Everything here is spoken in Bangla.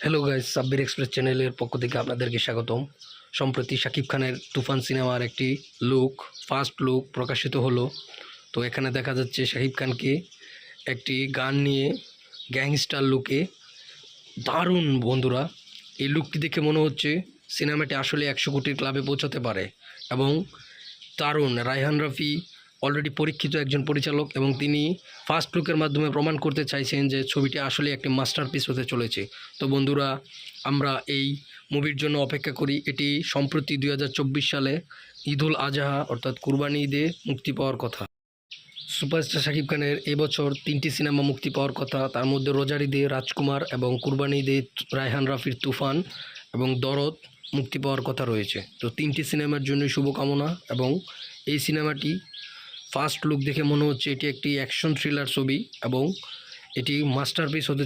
হ্যালো গাইস, সাব্বির এক্সপ্রেস চ্যানেলের পক্ষ থেকে আপনাদেরকে স্বাগতম। সম্প্রতি শাকিব খানের তুফান সিনেমার একটি ফার্স্ট লুক প্রকাশিত হলো। তো এখানে দেখা যাচ্ছে শাকিব খানকে একটি গান নিয়ে গ্যাংস্টার লুকে। দারুণ বন্ধুরা, এই লুকটি দেখে মনে হচ্ছে সিনেমাটি আসলে 100 কোটির ক্লাবে পৌঁছাতে পারে। এবং দারুণ, রায়হান রাফি অলরেডি পরীক্ষিত একজন পরিচালক এবং তিনি ফার্স্ট লুকের মাধ্যমে প্রমাণ করতে চাইছেন যে ছবিটি আসলে একটি মাস্টারপিস হতে চলেছে। তো বন্ধুরা, আমরা এই মুভির জন্য অপেক্ষা করি। এটি সম্প্রতি 2024 সালে ঈদুল আজহা অর্থাৎ কুরবানি ঈদে মুক্তি পাওয়ার কথা। সুপারস্টার শাকিব খানের এবছর 3টি সিনেমা মুক্তি পাওয়ার কথা। তার মধ্যে রোজার ঈদে রাজকুমার এবং কুরবানি ঈদে রায়হান রাফির তুফান এবং দরদ মুক্তি পাওয়ার কথা রয়েছে। তো 3টি সিনেমার জন্য শুভকামনা। এবং এই সিনেমাটি ফার্স্ট লুক দেখে মনে হচ্ছে এটি একটি অ্যাকশন থ্রিলার ছবি এবং এটি মাস্টারপিস হতে